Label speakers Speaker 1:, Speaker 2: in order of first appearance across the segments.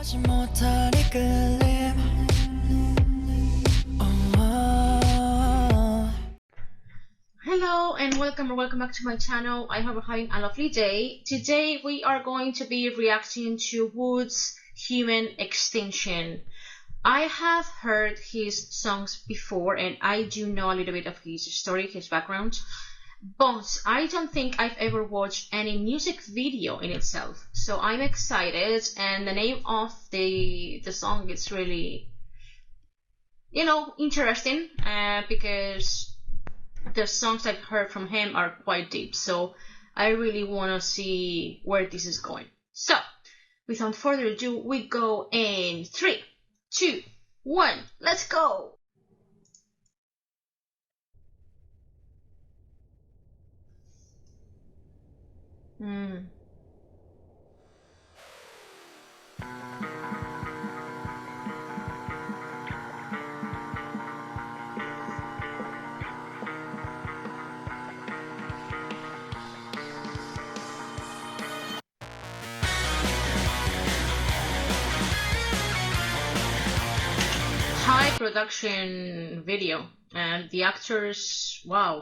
Speaker 1: Hello and welcome back to my channel. I hope you're having a lovely day. Today we are going to be reacting to WOODZ Human Extinction. I have heard his songs before and I do know a little bit of his story, his background, but I don't think I've ever watched any music video in itself. So I'm excited, and the name of the song is really, interesting because the songs I've heard from him are quite deep, so I really want to see where this is going. So, without further ado, we go in 3, 2, 1, let's go! High production video, and the actors, wow.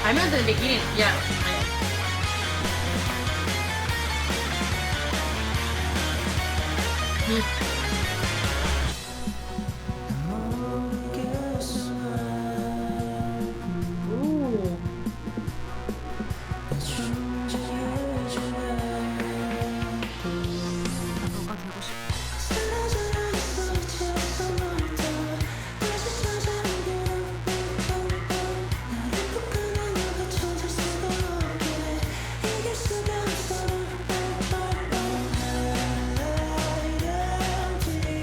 Speaker 1: I'm at the beginning, yeah.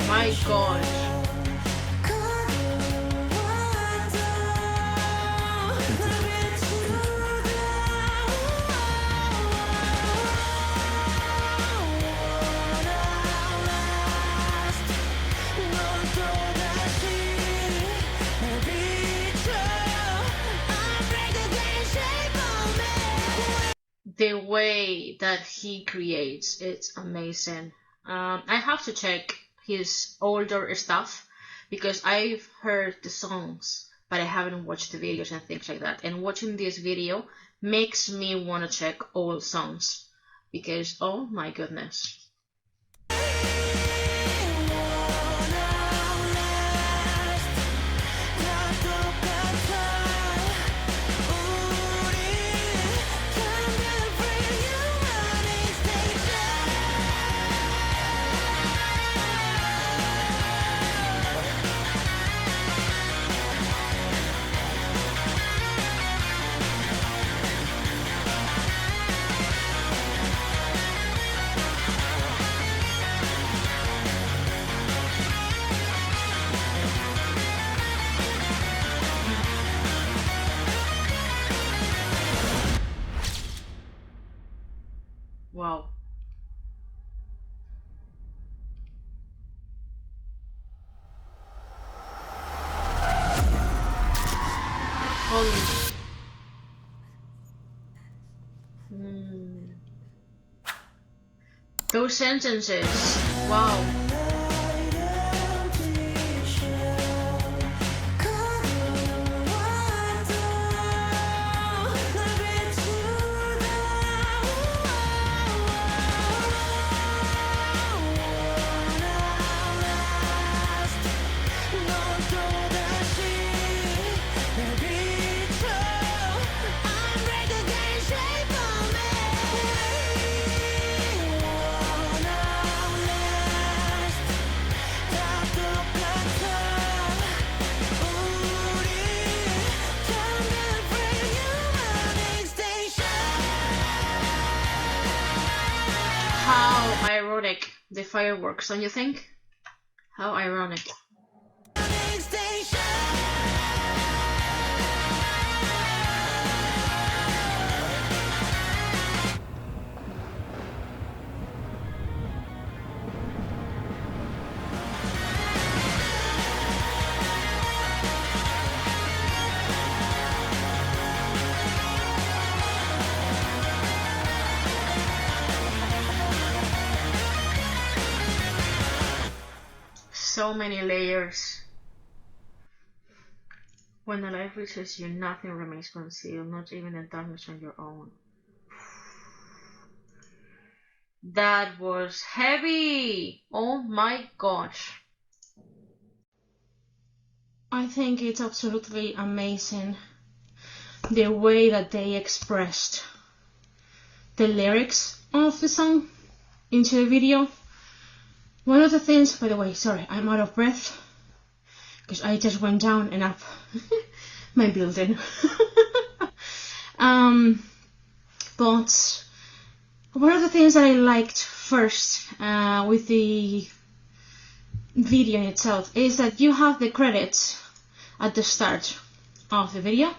Speaker 1: My gosh. The way that he creates, it's amazing. I have to check his older stuff because I've heard the songs but I haven't watched the videos and things like that, and watching this video makes me want to check all songs because oh my goodness. Wow. Holy. Those sentences. Wow. How ironic, the fireworks, don't you think? How ironic. so many layers. When the light reaches you, nothing remains concealed, not even the darkness on your own. That was heavy! Oh my gosh. I think it's absolutely amazing the way that they expressed the lyrics of the song into the video. One of the things, by the way, sorry, I'm out of breath because I just went down and up my building. But one of the things that I liked first with the video in itself is that you have the credits at the start of the video.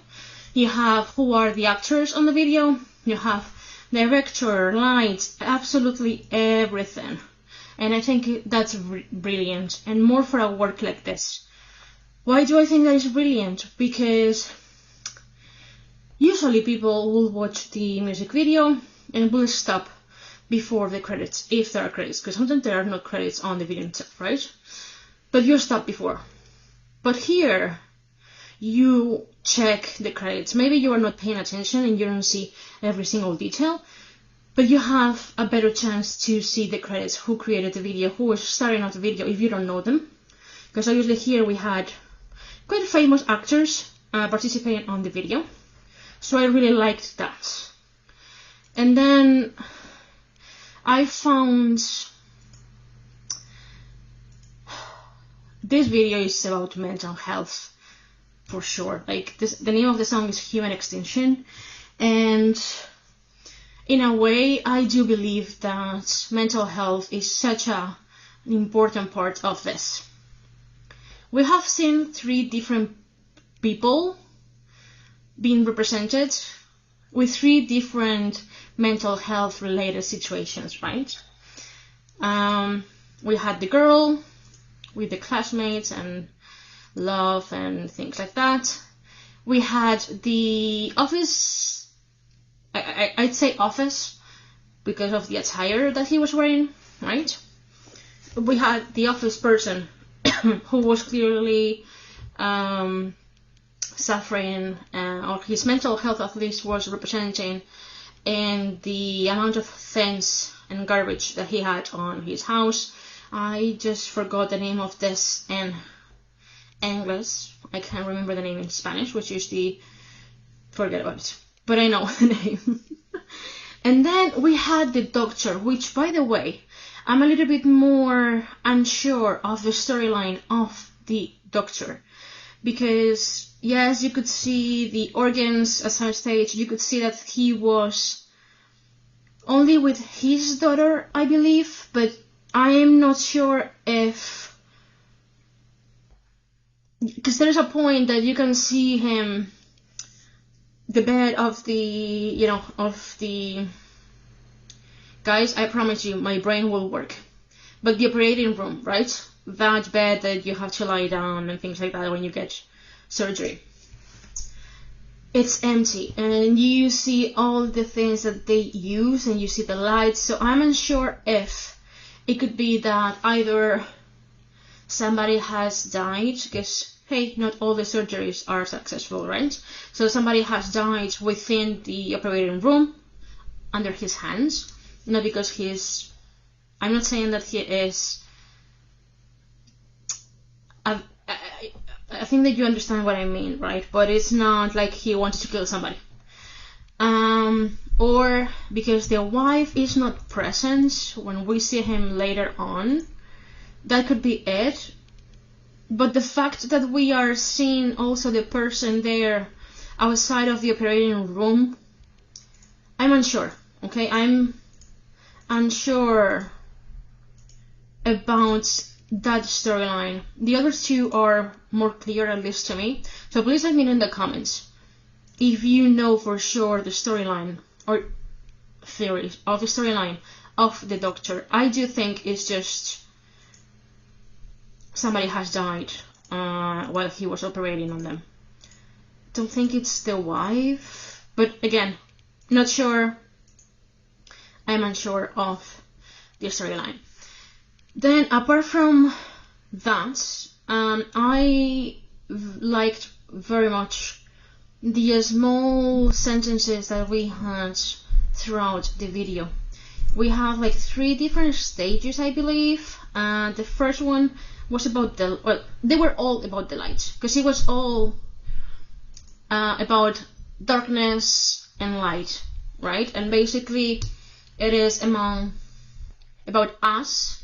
Speaker 1: You have who are the actors on the video. You have director, lights, absolutely everything. And I think that's brilliant, and more for a work like this. Why do I think that is brilliant? Because usually people will watch the music video and will stop before the credits, if there are credits, because sometimes there are no credits on the video itself, right? But you stop before. But here, you check the credits. Maybe you are not paying attention and you don't see every single detail, but you have a better chance to see the credits, who created the video, who is starting out the video, if you don't know them. Because obviously here we had quite famous actors participating on the video. So I really liked that. And then I found this video is about mental health for sure. Like this, the name of the song is Human Extinction, and in a way I do believe that mental health is such an important part of this. We have seen 3 different people being represented with 3 different mental health related situations, right? We had the girl with the classmates and love and things like that. We had the office, I'd say office because of the attire that he was wearing, right? We had the office person who was clearly suffering, or his mental health at least was representing in the amount of things and garbage that he had on his house. I just forgot the name of this in English. I can't remember the name in Spanish, which is forget about it, but I know the name. And then we had the doctor, which, by the way, I'm a little bit more unsure of the storyline of the doctor, because yes, you could see the organs at some stage. You could see that he was only with his daughter, I believe, but I am not sure if, because there is a point that you can see him, the bed of the, of the, guys, I promise you, my brain will work. But the operating room, right? That bed that you have to lie down and things like that when you get surgery. It's empty, and you see all the things that they use, and you see the lights. So I'm unsure if it could be that either somebody has died, because hey, not all the surgeries are successful, right? So somebody has died within the operating room under his hands, not because I'm not saying that he is, I think that you understand what I mean, right? But it's not like he wanted to kill somebody. Or because the wife is not present when we see him later on. That could be it. But the fact that we are seeing also the person there outside of the operating room, I'm unsure, okay? I'm unsure about that storyline. The other 2 are more clear, at least to me. So please let me know in the comments if you know for sure the storyline or theories of the storyline of the doctor. I do think it's just somebody has died while he was operating on them. Don't think it's the wife, but again, not sure. I'm unsure of the storyline. Then, apart from that, I liked very much the small sentences that we had throughout the video. We have like 3 different stages, I believe. The first one was about they were all about the light, because it was all about darkness and light, right? And basically it is about us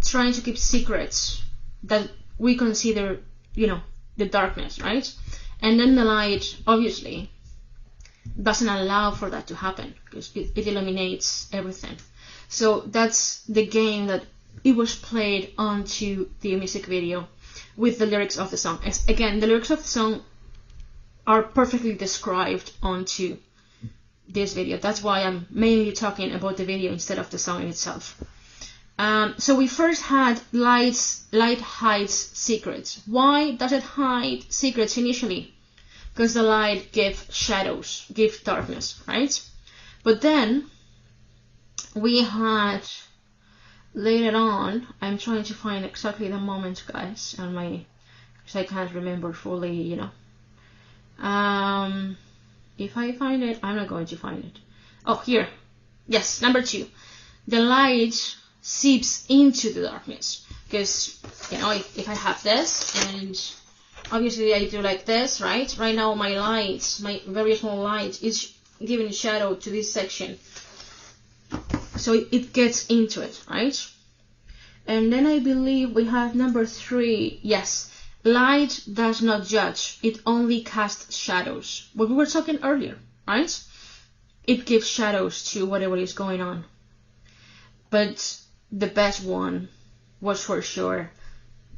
Speaker 1: trying to keep secrets that we consider, the darkness, right? And then the light obviously doesn't allow for that to happen, because it eliminates everything. So that's the game that it was played onto the music video with the lyrics of the song. Again, the lyrics of the song are perfectly described onto this video. That's why I'm mainly talking about the video instead of the song itself. So we first had light hides secrets. Why does it hide secrets initially? Because the light gives shadows, gives darkness, right? But then we had later on, I'm trying to find exactly the moment, guys, because I can't remember fully, if I find it, I'm not going to find it. Oh, here. Yes, number 2. The light seeps into the darkness, because if I have this, and obviously I do like this, right? Right now my very small light is giving shadow to this section, so it gets into it, right? And then I believe we have number 3. Yes, light does not judge, it only casts shadows. What we were talking earlier, right? It gives shadows to whatever is going on. But the best one was for sure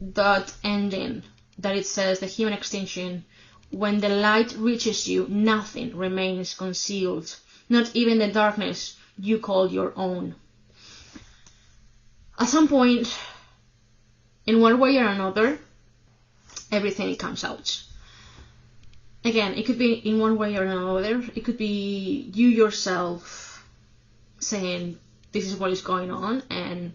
Speaker 1: that ending that it says the human extinction. When the light reaches you, nothing remains concealed, not even the darkness you call your own. At some point, in one way or another, everything comes out. Again, it could be in one way or another. It could be you yourself saying, this is what is going on. And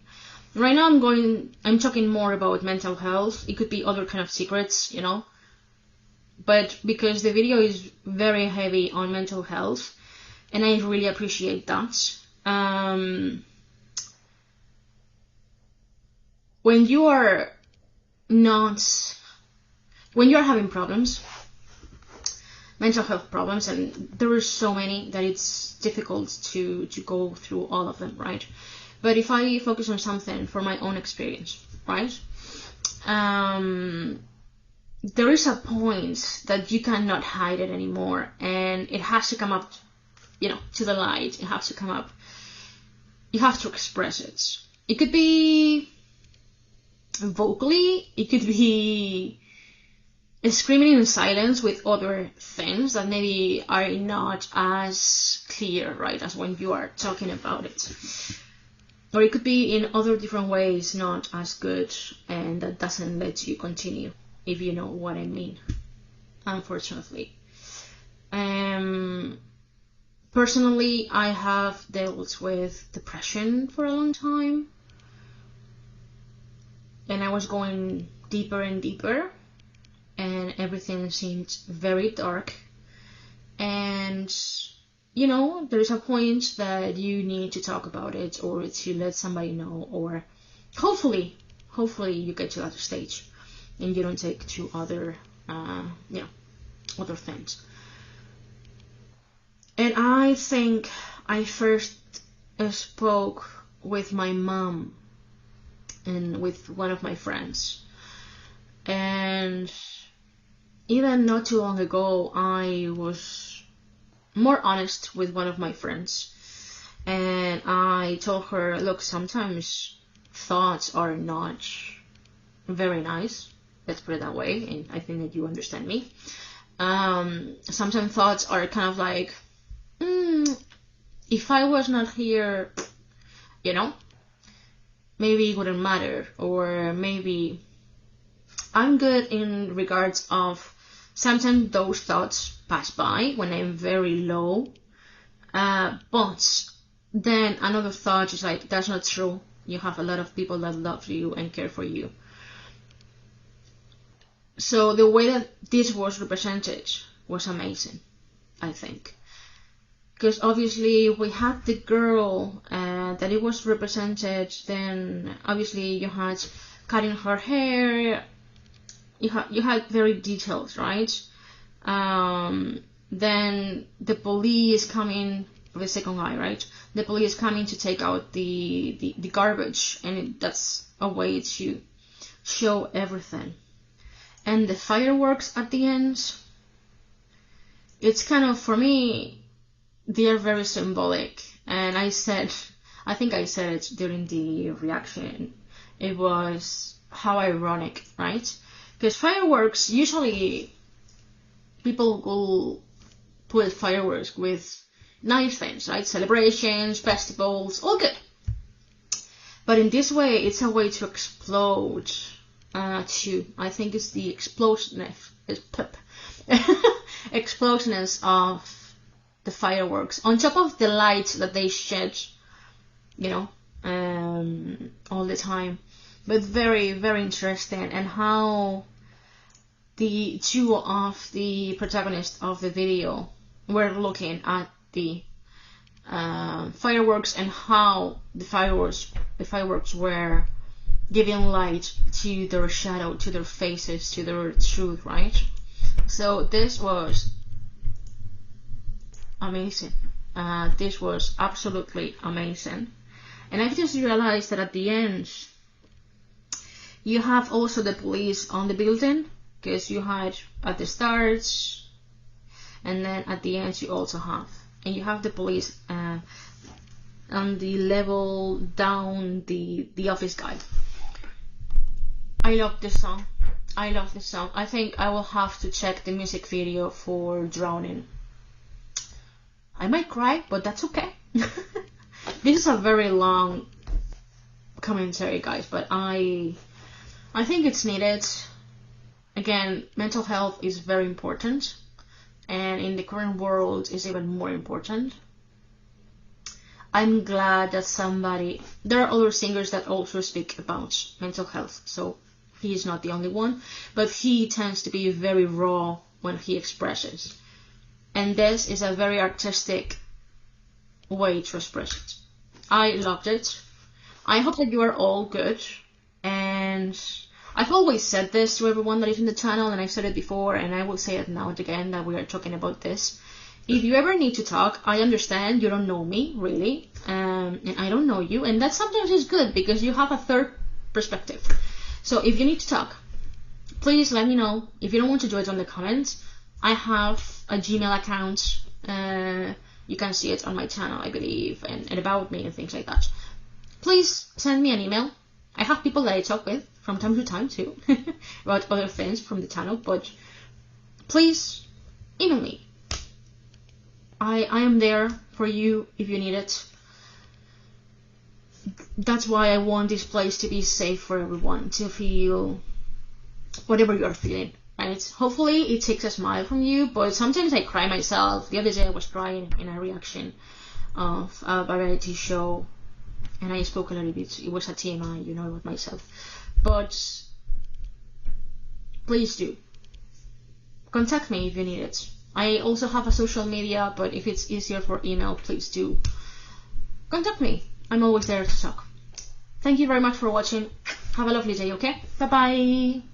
Speaker 1: right now I'm talking more about mental health. It could be other kind of secrets, but because the video is very heavy on mental health, and I really appreciate that. When you are having problems, mental health problems, and there are so many that it's difficult to go through all of them, right? But if I focus on something for my own experience, right? There is a point that you cannot hide it anymore, and it has to come up, to the light. It has to come up. You have to express it. It could be vocally, it could be screaming in silence with other things that maybe are not as clear, right, as when you are talking about it. Or it could be in other different ways, not as good, and that doesn't let you continue, if you know what I mean, unfortunately. Personally, I have dealt with depression for a long time, and I was going deeper and deeper, and everything seemed very dark. And there is a point that you need to talk about it, or to let somebody know, or hopefully you get to that stage and you don't take to other things. And I think I first spoke with my mom and with one of my friends, and even not too long ago I was more honest with one of my friends, and I told her, look, sometimes thoughts are not very nice, let's put it that way, and I think that you understand me. Sometimes thoughts are kind of like, if I was not here, maybe it wouldn't matter, or maybe I'm good in regards of sometimes those thoughts pass by when I'm very low, but then another thought is like, that's not true. You have a lot of people that love you and care for you. So the way that this was represented was amazing, I think. Because obviously we had the girl that it was represented, then obviously you had cutting her hair, you had very detailed, right? Then the police coming, the second guy, right? The police coming to take out the garbage, and that's a way to show everything. And the fireworks at the end, it's kind of, for me, they are very symbolic. And I think I said it during the reaction, it was how ironic, right? Because fireworks, usually people will put fireworks with nice things, right? Celebrations, festivals, all good. But in this way, it's a way to explode. I think it's the explosiveness of the fireworks on top of the lights that they shed, all the time. But very, very interesting, and how the two of the protagonists of the video were looking at the fireworks, and how the fireworks were giving light to their shadow, to their faces, to their truth, right? So this was amazing. This was absolutely amazing. And I just realized that at the end, you have also the police on the building, because you had at the start, and then at the end you also have, and you have the police on the level down the office guy. I love this song. I think I will have to check the music video for Drowning. I might cry, but that's okay. This is a very long commentary, guys, but I think it's needed. Again, mental health is very important, and in the current world is even more important. I'm glad that there are other singers that also speak about mental health, so he is not the only one, but he tends to be very raw when he expresses. And this is a very artistic way to express it. I loved it. I hope that you are all good. And I've always said this to everyone that is in the channel, and I've said it before, and I will say it now and again that we are talking about this. If you ever need to talk, I understand you don't know me, really, and I don't know you, and that sometimes is good because you have a third perspective. So if you need to talk, please let me know. If you don't want to do it on the comments, I have a Gmail account. You can see it on my channel, I believe, and about me and things like that. Please send me an email. I have people that I talk with from time to time too about other things from the channel, but please email me. I am there for you if you need it. That's why I want this place to be safe for everyone, to feel whatever you're feeling, right? Hopefully it takes a smile from you, but sometimes I cry myself. The other day I was crying in a reaction of a variety show, and I spoke a little bit. It was a TMI, with myself. But please do contact me if you need it. I also have a social media, but if it's easier for email, please do contact me. I'm always there to talk. Thank you very much for watching. Have a lovely day, okay? Bye bye.